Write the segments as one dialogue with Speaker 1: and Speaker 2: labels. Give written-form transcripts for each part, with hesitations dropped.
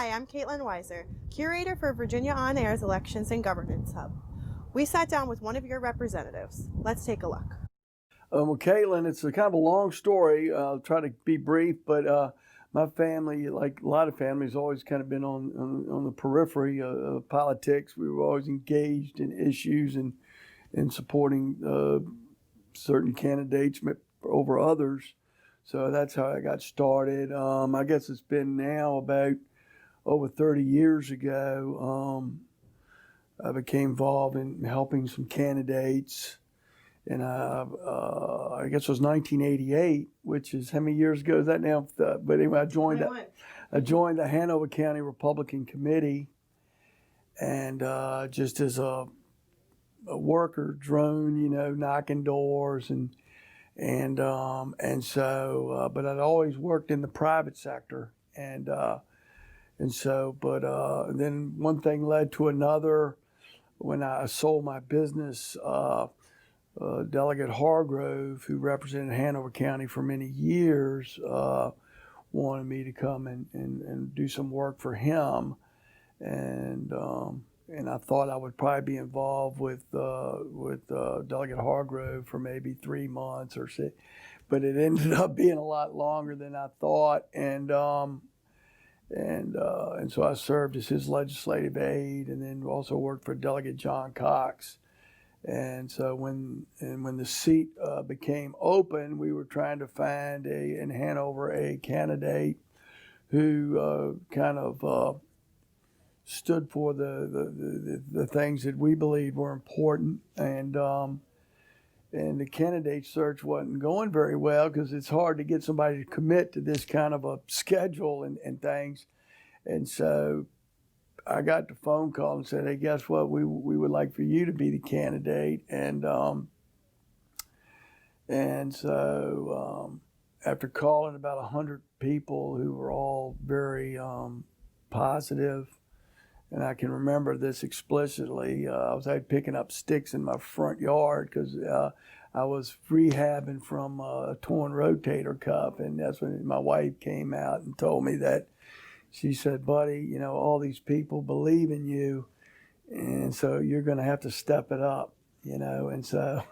Speaker 1: Hi, I'm Caitlin Weiser, curator for Virginia On Air's Elections and Governance Hub. We sat down with one of your representatives. Let's take a look.
Speaker 2: Well, Caitlin, it's a kind of a long story. I'll try to be brief, but my family, like a lot of families, always kind of been on the periphery of politics. We were always engaged in issues and in supporting certain candidates over others. So that's how I got started. I guess it's been now about over 30 years ago. I became involved in helping some candidates. And I guess it was 1988, which is how many years ago is that now? But anyway, I joined the Hanover County Republican Committee, and just as a worker drone, knocking doors and so, but I'd always worked in the private sector, and so, but then one thing led to another. When I sold my business. Delegate Hargrove, who represented Hanover County for many years, wanted me to come and do some work for him, and I thought I would probably be involved with Delegate Hargrove for maybe 3 months or so, but it ended up being a lot longer than I thought, and so I served as his legislative aide, and then also worked for Delegate John Cox. And so when the seat became open, we were trying to find in Hanover a candidate who kind of stood for the things that we believed were important, and the candidate search wasn't going very well because it's hard to get somebody to commit to this kind of a schedule and things, and so I got the phone call and said, "Hey, guess what? We would like for you to be the candidate." And so after calling about 100 people who were all very positive, and I can remember this explicitly. I was out picking up sticks in my front yard because I was rehabbing from a torn rotator cuff, and that's when my wife came out and told me that. She said, "Buddy, all these people believe in you, and so you're going to have to step it up, And so,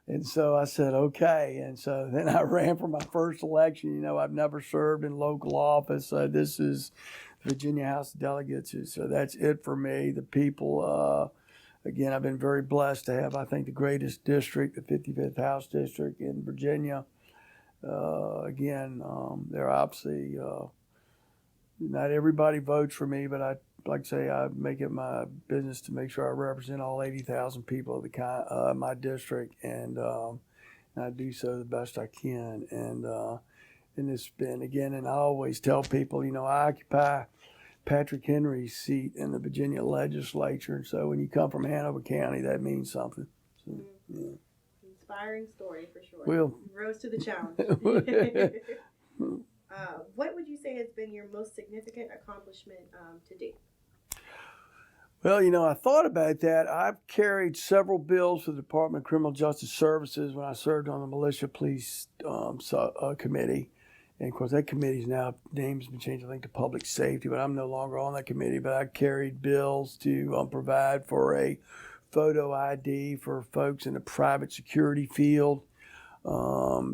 Speaker 2: and so I said, "Okay." And so then I ran for my first election. I've never served in local office. This is Virginia House of Delegates, so that's it for me. The people, again, I've been very blessed to have, I think, the greatest district, the 55th House District in Virginia. Again, they're obviously. Not everybody votes for me, but I make it my business to make sure I represent all 80,000 people of my district, and I do so the best I can. And it's been, again, and I always tell people, I occupy Patrick Henry's seat in the Virginia legislature, and so when you come from Hanover County, that means something. So, yeah.
Speaker 1: Inspiring story for sure.
Speaker 2: Well,
Speaker 1: you rose to the challenge. What would you say has been your most significant accomplishment to date?
Speaker 2: Well, I thought about that. I've carried several bills for the Department of Criminal Justice Services when I served on the Militia Police Committee. And, of course, that committee's now, name's been changed, I think, to Public Safety, but I'm no longer on that committee. But I carried bills to provide for a photo ID for folks in the private security field.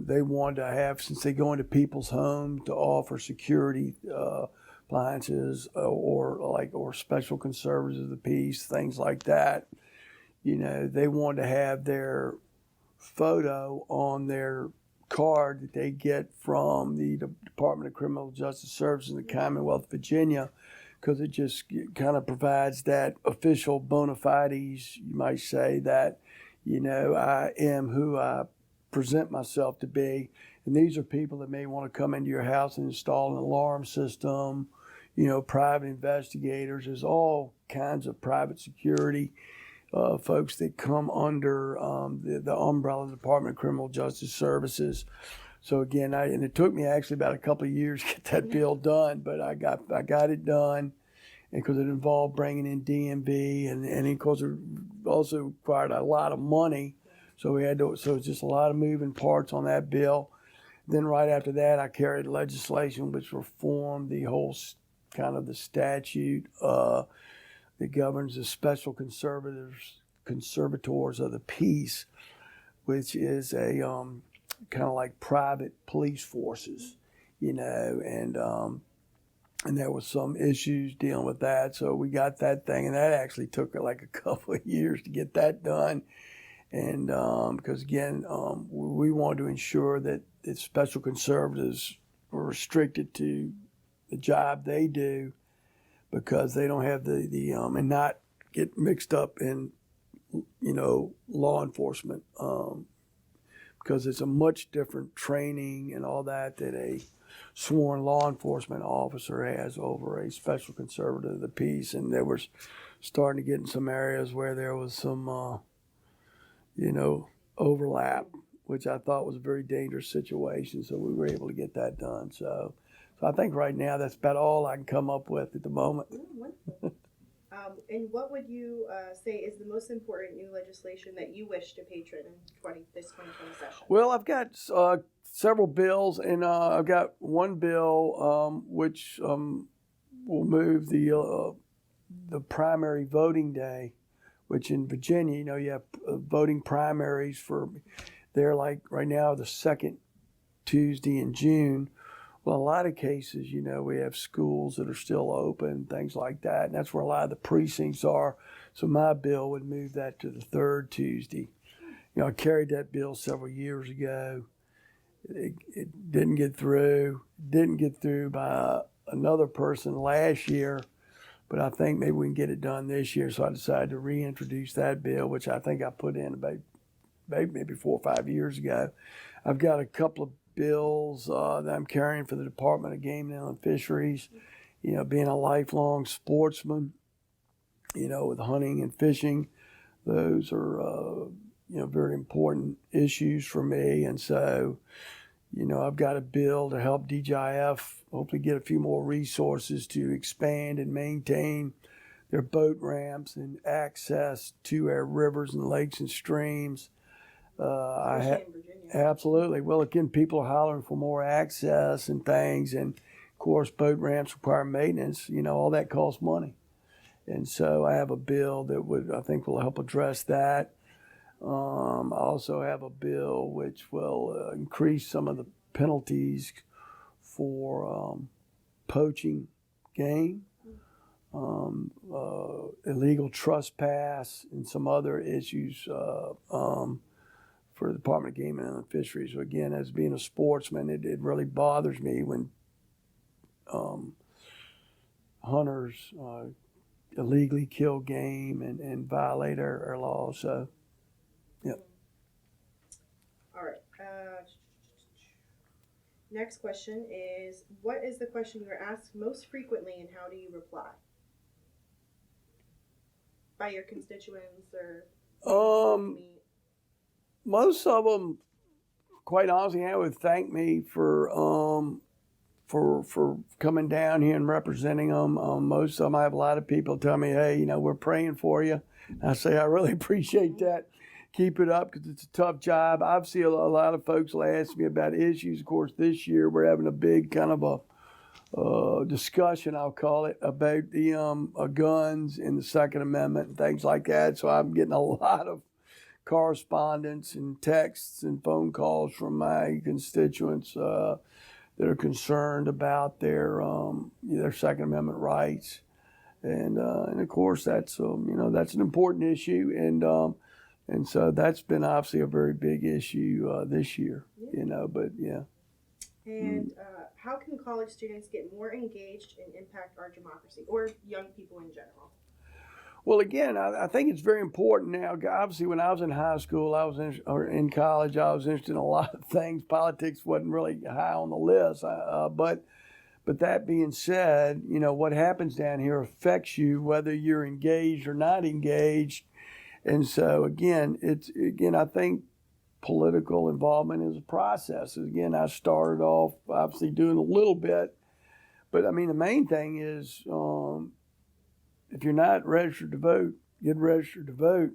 Speaker 2: They wanted to have, since they go into people's homes, to offer security appliances or special conservators of the peace, things like that. They wanted to have their photo on their card that they get from the Department of Criminal Justice Services in the Commonwealth of Virginia, because it just kind of provides that official bona fides, you might say, that, I am who I present myself to be. And these are people that may want to come into your house and install an alarm system, private investigators. There's all kinds of private security folks that come under the umbrella of the Department of Criminal Justice Services. So again, and it took me actually about a couple of years to get that bill done, but I got it done, and because it involved bringing in DMV, and of course it also required a lot of money. So it's just a lot of moving parts on that bill. Then right after that, I carried legislation which reformed the whole kind of the statute that governs the special conservators of the peace, which is a kind of like private police forces, and there was some issues dealing with that. So we got that thing, and that actually took like a couple of years to get that done. And because again, we wanted to ensure that the special conservatives were restricted to the job they do, because they don't have the and not get mixed up in law enforcement, because it's a much different training and all that a sworn law enforcement officer has over a special conservative of the peace. And they were starting to get in some areas where there was some overlap, which I thought was a very dangerous situation. So we were able to get that done. So I think right now that's about all I can come up with at the moment.
Speaker 1: And what would you say is the most important new legislation that you wish to patron in this 2020 session?
Speaker 2: Well, I've got several bills, and I've got one bill which will move the primary voting day, which in Virginia, you have voting primaries they're like right now the second Tuesday in June. Well, in a lot of cases, we have schools that are still open, things like that, and that's where a lot of the precincts are. So my bill would move that to the third Tuesday. I carried that bill several years ago. It didn't get through. Didn't get through by another person last year, but I think maybe we can get it done this year. So I decided to reintroduce that bill, which I think I put in about maybe 4 or 5 years ago. I've got a couple of bills that I'm carrying for the Department of Game and Inland Fisheries. Being a lifelong sportsman, with hunting and fishing, those are very important issues for me. And so, I've got a bill to help DJIF hopefully get a few more resources to expand and maintain their boat ramps and access to our rivers and lakes and streams.
Speaker 1: Especially in Virginia.
Speaker 2: Absolutely. Well, again, people are hollering for more access and things, and of course, boat ramps require maintenance. All that costs money, and so I have a bill that I think will help address that. I also have a bill which will increase some of the penalties for poaching game, illegal trespass, and some other issues for the Department of Game and Inland Fisheries. So again, as being a sportsman, it really bothers me when hunters illegally kill game and violate our laws. So, yeah.
Speaker 1: All right. Next question is, what is the question you are asked most frequently, and how do you reply? By your constituents or
Speaker 2: most of them, quite honestly, would thank me for coming down here and representing them. Most of them, I have a lot of people tell me, hey, we're praying for you. And I say, I really appreciate that. Keep it up, because it's a tough job. Obviously, a lot of folks will ask me about issues. Of course, this year we're having a big kind of a discussion, I'll call it, about the guns and the Second Amendment and things like that. So I'm getting a lot of correspondence and texts and phone calls from my constituents that are concerned about their Second Amendment rights, and of course that's that's an important issue, and so that's been obviously a very big issue this year, but yeah.
Speaker 1: And how can college students get more engaged and impact our democracy, or young people in general?
Speaker 2: Well, again, I think it's very important now. Obviously, when I was in high school, or in college, I was interested in a lot of things. Politics wasn't really high on the list. But that being said, what happens down here affects you whether you're engaged or not engaged. And so, again, I think political involvement is a process. Again, I started off obviously doing a little bit, but I mean, the main thing is, if you're not registered to vote, get registered to vote,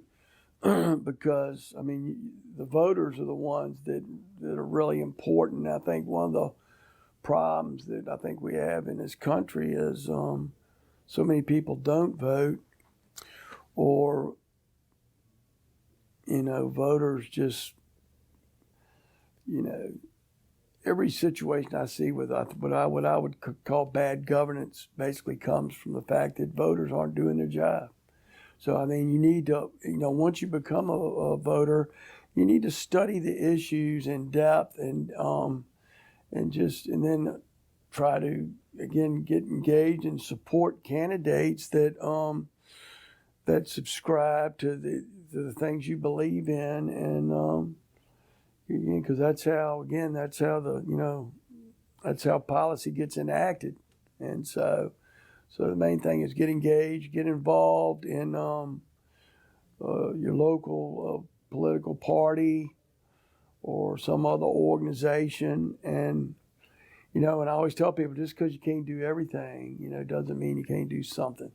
Speaker 2: because, I mean, the voters are the ones that are really important. I think one of the problems that I think we have in this country is so many people don't vote, or voters just every situation I see with what I would call bad governance basically comes from the fact that voters aren't doing their job. So I mean, you need to once you become a voter, you need to study the issues in depth and then try to again get engaged and support candidates that that subscribe to the things you believe in, and because that's how that's how policy gets enacted. And so the main thing is get engaged, get involved in your local political party or some other organization. And and I always tell people, just because you can't do everything, doesn't mean you can't do something.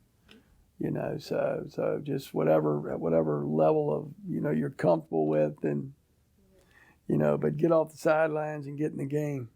Speaker 2: So just whatever level of you're comfortable with, and but get off the sidelines and get in the game.